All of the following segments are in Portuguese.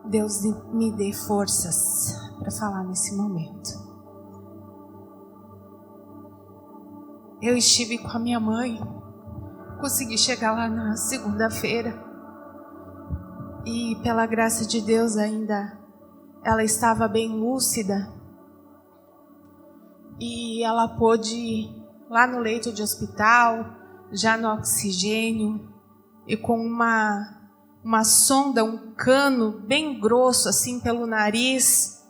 Deus me dê forças para falar nesse momento. Eu estive com a minha mãe, consegui chegar lá na segunda-feira e pela graça de Deus ainda ela estava bem lúcida e ela pôde ir lá no leito de hospital, já no oxigênio e com uma sonda, um cano bem grosso assim pelo nariz,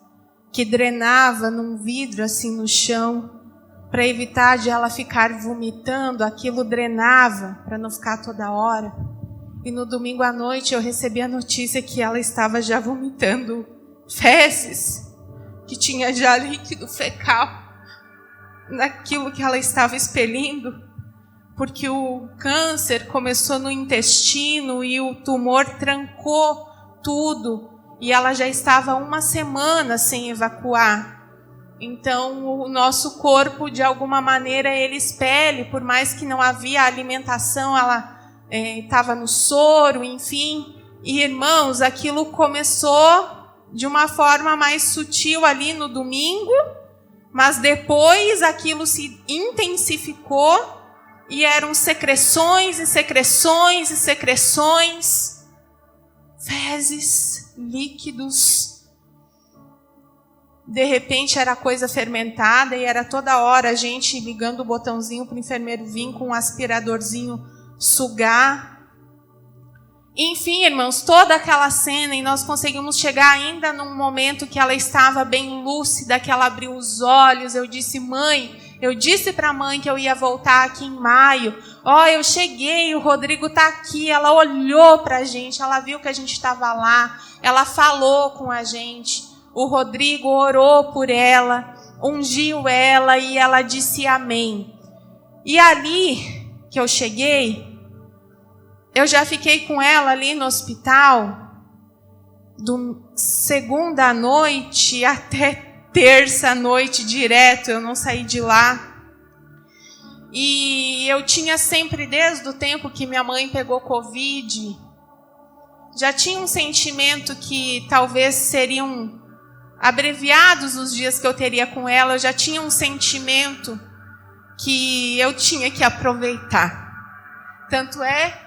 que drenava num vidro assim no chão, para evitar de ela ficar vomitando, aquilo drenava para não ficar toda hora. E no domingo à noite eu recebi a notícia que ela estava já vomitando fezes, que tinha já líquido fecal naquilo que ela estava expelindo, porque o câncer começou no intestino e o tumor trancou tudo, e ela já estava 1 semana sem evacuar. Então, o nosso corpo, de alguma maneira, ele expele, por mais que não havia alimentação, ela estava no soro, enfim. E, irmãos, aquilo começou de uma forma mais sutil ali no domingo, mas depois aquilo se intensificou e eram secreções e secreções e secreções, fezes, líquidos. De repente era coisa fermentada e era toda hora a gente ligando o botãozinho para o enfermeiro vir com um aspiradorzinho sugar. Enfim, irmãos, toda aquela cena, e nós conseguimos chegar ainda num momento que ela estava bem lúcida, que ela abriu os olhos. Eu disse, mãe, eu disse para a mãe que eu ia voltar aqui em maio. Eu cheguei, o Rodrigo está aqui. Ela olhou para a gente, ela viu que a gente estava lá, ela falou com a gente. O Rodrigo orou por ela, ungiu ela e ela disse amém. E ali que eu cheguei, eu já fiquei com ela ali no hospital, do segunda à noite até terça à noite direto, eu não saí de lá. E eu tinha sempre, desde o tempo que minha mãe pegou Covid, já tinha um sentimento que talvez seriam abreviados os dias que eu teria com ela. Eu já tinha um sentimento que eu tinha que aproveitar. Tanto é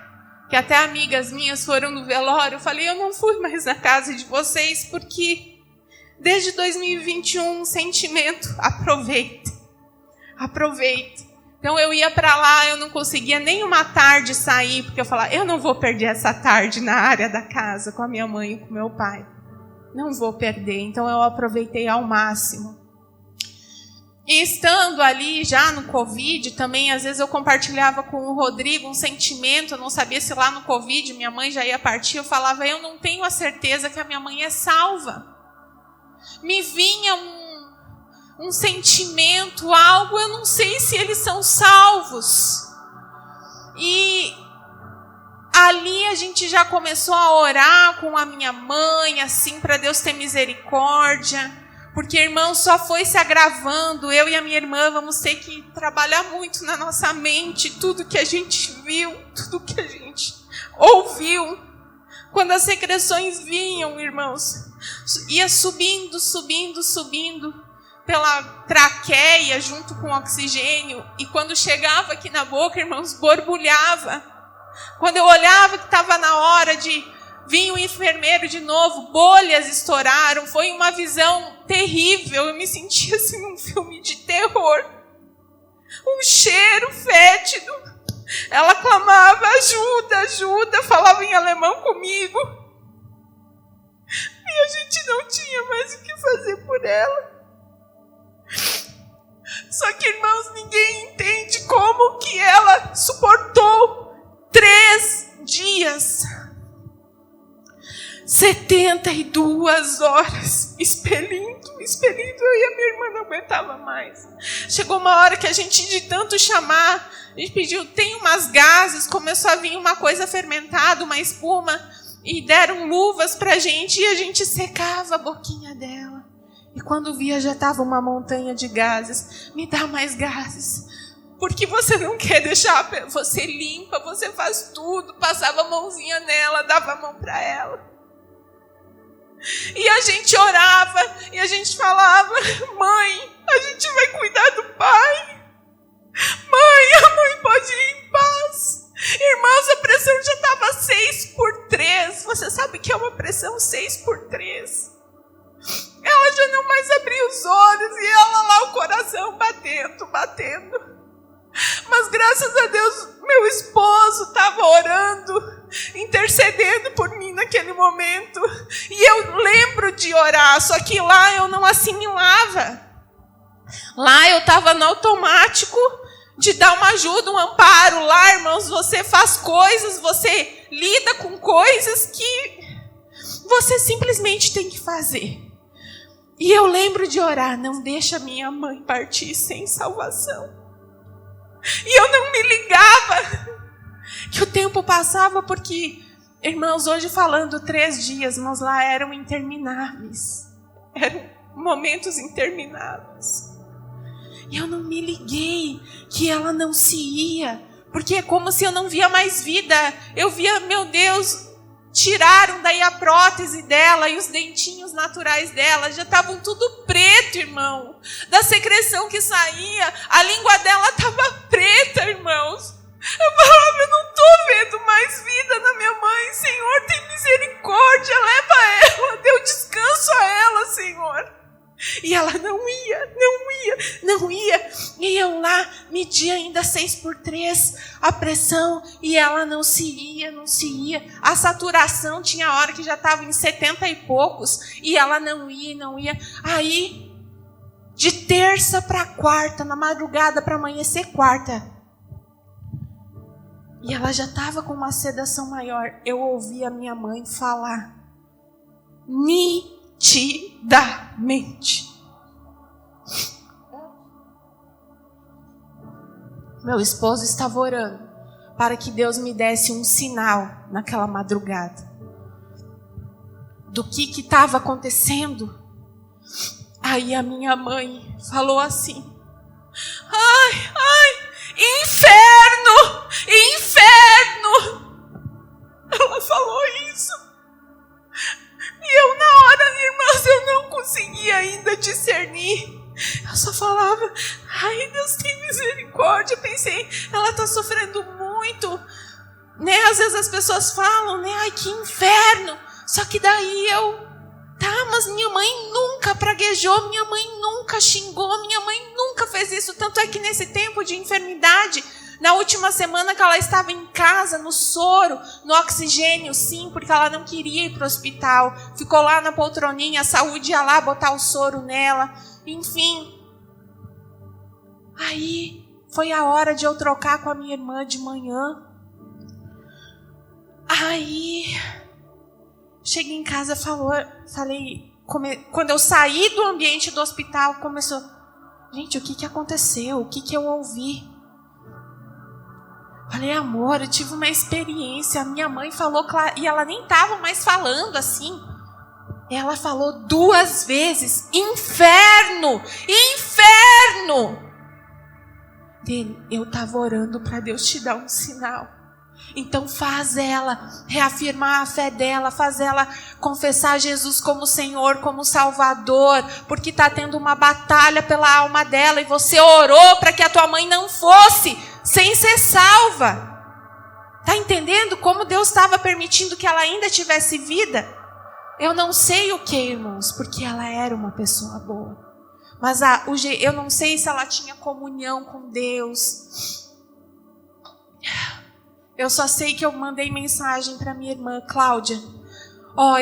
que até amigas minhas foram no velório. Eu falei, eu não fui mais na casa de vocês, porque desde 2021 um sentimento, aproveita. Então eu ia para lá, eu não conseguia nem uma tarde sair, porque eu falava, eu não vou perder essa tarde na área da casa com a minha mãe e com meu pai. Não vou perder, então eu aproveitei ao máximo. E estando ali já no Covid, também às vezes eu compartilhava com o Rodrigo um sentimento, eu não sabia se lá no Covid minha mãe já ia partir, eu falava, eu não tenho a certeza que a minha mãe é salva. Me vinha um sentimento, algo, eu não sei se eles são salvos. E ali a gente já começou a orar com a minha mãe, assim, para Deus ter misericórdia. Porque, irmão, só foi se agravando. Eu e a minha irmã vamos ter que trabalhar muito na nossa mente. Tudo que a gente viu, tudo que a gente ouviu. Quando as secreções vinham, irmãos, ia subindo pela traqueia junto com o oxigênio. E quando chegava aqui na boca, irmãos, borbulhava. Quando eu olhava que estava na hora de vir o enfermeiro de novo, bolhas estouraram. Foi uma visão terrível. Eu me sentia assim num filme de terror. Um cheiro fétido. Ela clamava, ajuda, ajuda. Falava em alemão comigo. E a gente não tinha mais o que fazer por ela. Só que, irmãos, ninguém entende como que ela suportou 3 dias, 72 horas, expelindo, eu e a minha irmã não aguentava mais. Chegou uma hora que a gente, de tanto chamar, a gente pediu, tem umas gases, começou a vir uma coisa fermentada, uma espuma, e deram luvas pra gente, e a gente secava a boquinha dela. E quando via, já estava uma montanha de gases. Me dá mais gases. Porque você não quer deixar, você limpa, você faz tudo, passava a mãozinha nela, dava a mão para ela. gente orava e a gente falava: mãe, a gente vai cuidar do pai. Mãe, a mãe pode ir em paz. Irmãos, a pressão já estava 6/3. Você sabe o que é uma pressão 6/3? Ela já não mais abria os olhos e ela lá, o coração batendo. Mas graças a Deus, meu esposo estava orando, intercedendo por mim naquele momento. E eu lembro de orar, só que lá eu não assimilava. Lá eu estava no automático de dar uma ajuda, um amparo. Lá, irmãos, você faz coisas, você lida com coisas que você simplesmente tem que fazer. E eu lembro de orar: não deixa minha mãe partir sem salvação. E eu não me ligava que o tempo passava, porque, irmãos, hoje falando 3 dias, mas lá eram intermináveis. Eram momentos intermináveis. E eu não me liguei que ela não se ia, porque é como se eu não via mais vida. Eu via, meu Deus, tiraram daí a prótese dela e os dentinhos naturais dela já estavam tudo preto, irmão. Da secreção que saía, a língua dela estava preta, irmãos. Eu falava: eu não estou vendo mais vida na minha mãe. Senhor, tem misericórdia, leva ela, dê o descanso a ela, Senhor. E ela não ia. E eu lá media ainda 6/3 a pressão e ela não se ia. A saturação tinha hora que já estava em 70 e poucos e ela não ia. Aí, de terça para quarta, na madrugada para amanhecer quarta, e ela já estava com uma sedação maior, eu ouvi a minha mãe falar nitidamente. Meu esposo estava orando para que Deus me desse um sinal naquela madrugada do que estava acontecendo. Aí a minha mãe falou assim: ai, inferno! Ela falou isso. E eu, na hora, irmãos, eu não conseguia ainda discernir. Eu só falava: ai, Deus tem misericórdia. Eu pensei: ela está sofrendo muito, né? Às vezes as pessoas falam, né? Ai, que inferno. Só que daí mas minha mãe nunca praguejou, minha mãe nunca xingou, minha mãe nunca fez isso. Tanto é que nesse tempo de enfermidade, na última semana que ela estava em casa, no soro, no oxigênio, sim, porque ela não queria ir para o hospital. Ficou lá na poltroninha, a saúde ia lá botar o soro nela. Enfim. Aí foi a hora de eu trocar com a minha irmã de manhã. Aí cheguei em casa, quando eu saí do ambiente do hospital, começou: gente, o que aconteceu? O que eu ouvi? Falei: amor, eu tive uma experiência. A minha mãe falou, e ela nem estava mais falando assim. Ela falou 2 vezes: inferno! Eu estava orando para Deus te dar um sinal. Então faz ela reafirmar a fé dela, faz ela confessar Jesus como Senhor, como Salvador, porque está tendo uma batalha pela alma dela e você orou para que a tua mãe não fosse sem ser salva. Está entendendo como Deus estava permitindo que ela ainda tivesse vida? Eu não sei o que, irmãos, porque ela era uma pessoa boa. Mas eu não sei se ela tinha comunhão com Deus. Eu só sei que eu mandei mensagem para minha irmã Cláudia: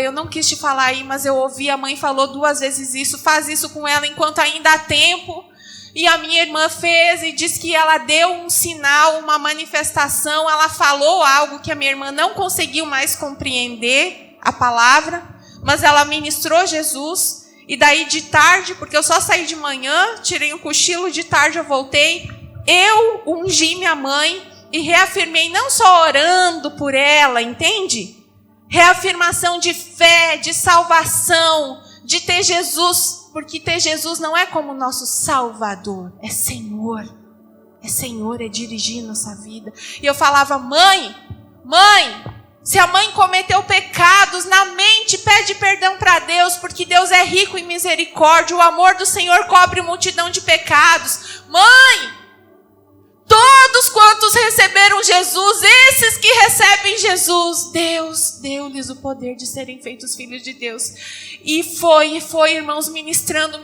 eu não quis te falar aí, mas eu ouvi, a mãe falou 2 vezes isso, faz isso com ela enquanto ainda há tempo. E a minha irmã fez e disse que ela deu um sinal, uma manifestação, ela falou algo que a minha irmã não conseguiu mais compreender a palavra, mas ela ministrou Jesus. E daí de tarde, porque eu só saí de manhã, tirei um cochilo, de tarde eu voltei, eu ungi minha mãe e reafirmei, não só orando por ela, entende? Reafirmação de fé, de salvação, de ter Jesus, porque ter Jesus não é como nosso Salvador, é Senhor, é dirigir nossa vida. E eu falava: mãe, Se a mãe cometeu pecados, na mente pede perdão para Deus, porque Deus é rico em misericórdia. O amor do Senhor cobre multidão de pecados. Mãe, todos quantos receberam Jesus, esses que recebem Jesus, Deus deu-lhes o poder de serem feitos filhos de Deus. E foi, irmãos, ministrando,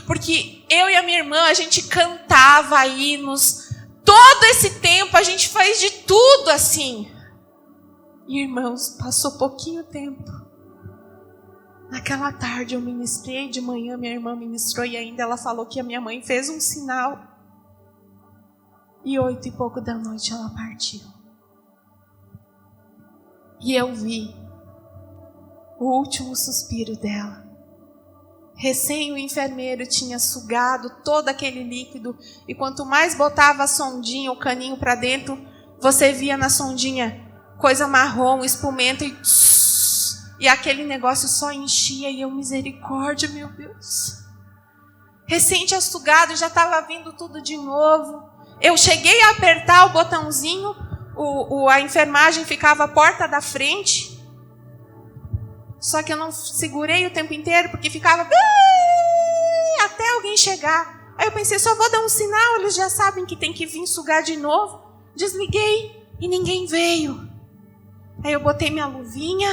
porque eu e a minha irmã, a gente cantava hinos, todo esse tempo a gente fez de tudo assim. E, irmãos, passou pouquinho tempo. Naquela tarde eu ministrei, de manhã minha irmã ministrou e ainda ela falou que a minha mãe fez um sinal. E 8 e pouco da noite ela partiu. E eu vi o último suspiro dela. Recém o enfermeiro tinha sugado todo aquele líquido. E quanto mais botava a sondinha, o caninho para dentro, você via na sondinha coisa marrom, espumento e aquele negócio só enchia. E eu, misericórdia, meu Deus. Recém tinha sugado, já estava vindo tudo de novo. Eu cheguei a apertar o botãozinho, a enfermagem ficava à porta da frente. Só que eu não segurei o tempo inteiro, porque ficava até alguém chegar. Aí eu pensei, só vou dar um sinal, eles já sabem que tem que vir sugar de novo. Desliguei e ninguém veio. Aí eu botei minha luvinha.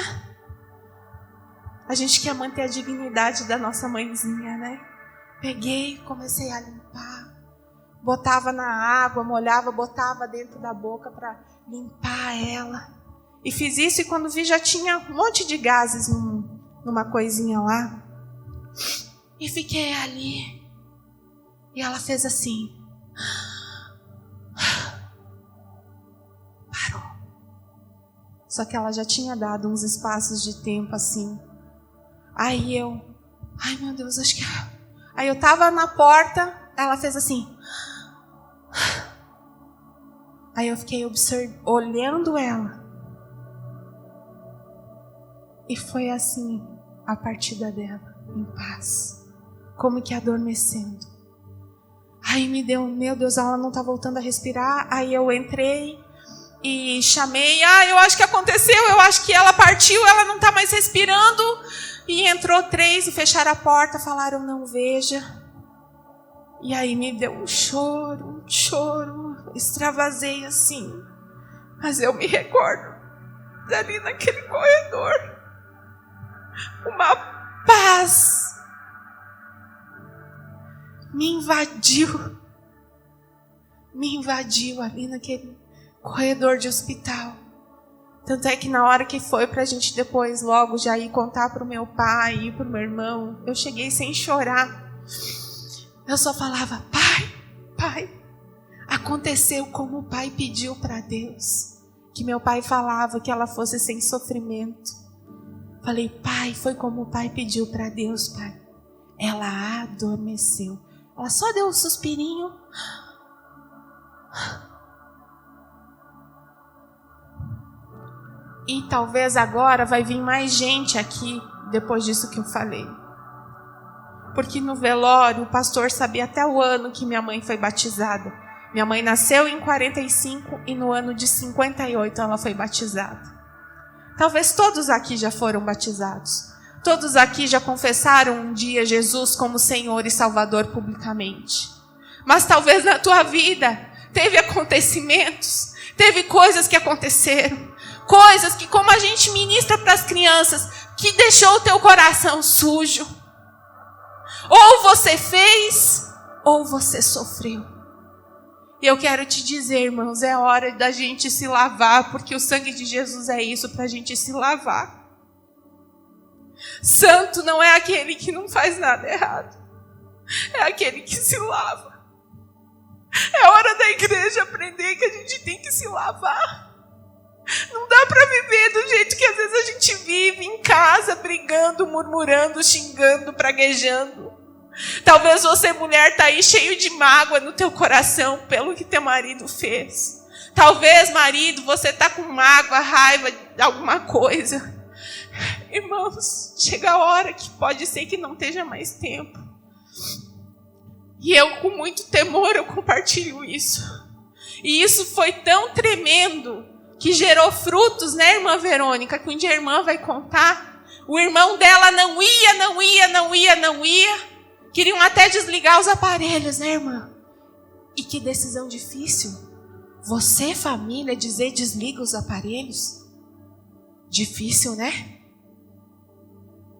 A gente quer manter a dignidade da nossa mãezinha, né? Peguei, comecei a limpar. Botava na água, molhava, botava dentro da boca para limpar ela. E fiz isso e quando vi já tinha um monte de gases numa coisinha lá. E fiquei ali. E ela fez assim. Parou. Só que ela já tinha dado uns espaços de tempo assim. Aí eu... Ai, meu Deus, acho que... Aí eu tava na porta, ela fez assim. Aí eu fiquei olhando ela. E foi assim a partida dela, em paz. Como que adormecendo. Aí me deu, meu Deus, ela não tá voltando a respirar. Aí eu entrei e chamei. Eu acho que aconteceu, eu acho que ela partiu, ela não tá mais respirando. E entrou 3 e fecharam a porta, falaram, não veja. E aí me deu um choro, extravasei assim. Mas eu me recordo dali naquele corredor. Uma paz me invadiu ali naquele corredor de hospital. Tanto é que na hora que foi pra gente depois logo já ir contar pro meu pai e pro meu irmão, eu cheguei sem chorar. Eu só falava, pai, aconteceu como o pai pediu para Deus. Que meu pai falava que ela fosse sem sofrimento. Falei, pai, foi como o pai pediu para Deus, pai. Ela adormeceu. Ela só deu um suspirinho. E talvez agora vai vir mais gente aqui depois disso que eu falei. Porque no velório o pastor sabia até o ano que minha mãe foi batizada. Minha mãe nasceu em 45 e no ano de 58 ela foi batizada. Talvez todos aqui já foram batizados. Todos aqui já confessaram um dia Jesus como Senhor e Salvador publicamente. Mas talvez na tua vida teve acontecimentos, teve coisas que aconteceram. Coisas que, como a gente ministra para as crianças, que deixou o teu coração sujo. Ou você fez, ou você sofreu. E eu quero te dizer, irmãos, é hora da gente se lavar, porque o sangue de Jesus é isso, para a gente se lavar. Santo não é aquele que não faz nada errado. É aquele que se lava. É hora da igreja aprender que a gente tem que se lavar. Não dá para viver do jeito que às vezes a gente vive em casa, brigando, murmurando, xingando, praguejando. Talvez você, mulher, está aí cheio de mágoa no teu coração pelo que teu marido fez. Talvez, marido, você está com mágoa, raiva de alguma coisa. Irmãos, chega a hora que pode ser que não esteja mais tempo. E eu, com muito temor, eu compartilho isso. E isso foi tão tremendo que gerou frutos, né, irmã Verônica, que um dia a irmã vai contar. O irmão dela não ia. Queriam até desligar os aparelhos, né, irmã? E que decisão difícil. Você, família, dizer desliga os aparelhos? Difícil, né?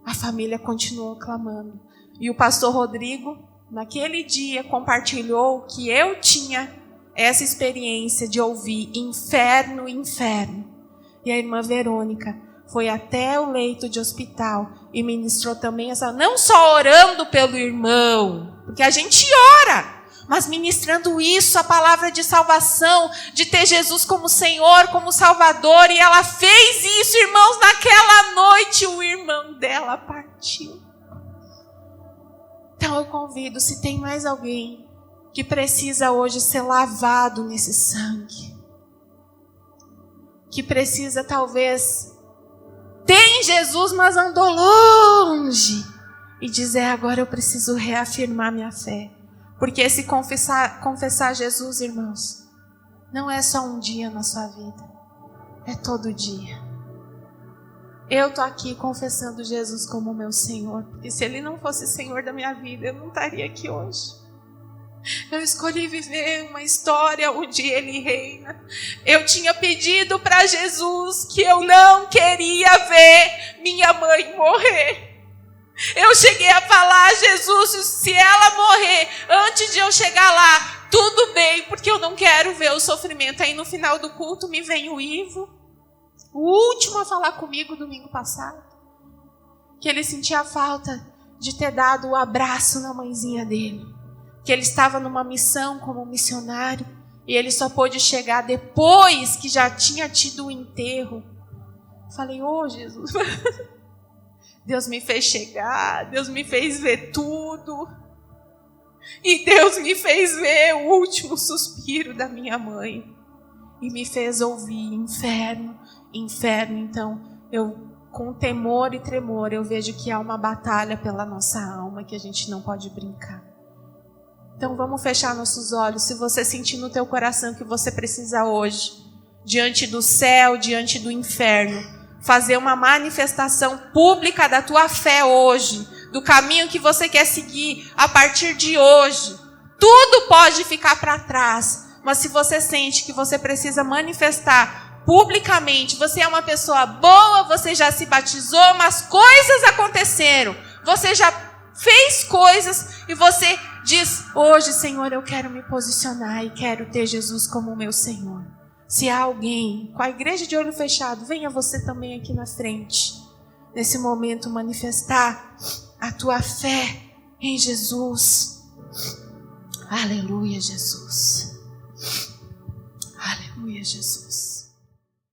A família continuou clamando. E o pastor Rodrigo, naquele dia, compartilhou que eu tinha essa experiência de ouvir inferno, inferno. E a irmã Verônica foi até o leito de hospital e ministrou também essa, não só orando pelo irmão, porque a gente ora, mas ministrando isso, a palavra de salvação, de ter Jesus como Senhor, como Salvador, e ela fez isso, irmãos, naquela noite o irmão dela partiu. Então eu convido, se tem mais alguém que precisa hoje ser lavado nesse sangue, que precisa talvez tem Jesus, mas andou longe, e dizer agora eu preciso reafirmar minha fé, porque se confessar Jesus, irmãos, não é só um dia na sua vida, é todo dia. Eu estou aqui confessando Jesus como meu Senhor, porque se Ele não fosse Senhor da minha vida, eu não estaria aqui hoje. Eu escolhi viver uma história onde Ele reina. Eu tinha pedido para Jesus que eu não queria ver minha mãe morrer. Eu cheguei a falar, Jesus, se ela morrer antes de eu chegar lá, tudo bem, porque eu não quero ver o sofrimento. Aí no final do culto me vem o Ivo, o último a falar comigo domingo passado, que ele sentia a falta de ter dado o abraço na mãezinha dele. Que ele estava numa missão como missionário e ele só pôde chegar depois que já tinha tido o enterro. Falei, Jesus, Deus me fez chegar, Deus me fez ver tudo. E Deus me fez ver o último suspiro da minha mãe. E me fez ouvir inferno, inferno. Então, com temor e tremor, eu vejo que há uma batalha pela nossa alma que a gente não pode brincar. Então vamos fechar nossos olhos. Se você sentir no teu coração que você precisa hoje, diante do céu, diante do inferno, fazer uma manifestação pública da tua fé hoje, do caminho que você quer seguir a partir de hoje, tudo pode ficar para trás. Mas se você sente que você precisa manifestar publicamente, você é uma pessoa boa, você já se batizou, mas coisas aconteceram, você já fez coisas e você diz, hoje, Senhor, eu quero me posicionar e quero ter Jesus como meu Senhor. Se há alguém com a igreja de olho fechado, venha você também aqui na frente, nesse momento manifestar a tua fé em Jesus. Aleluia, Jesus. Aleluia, Jesus.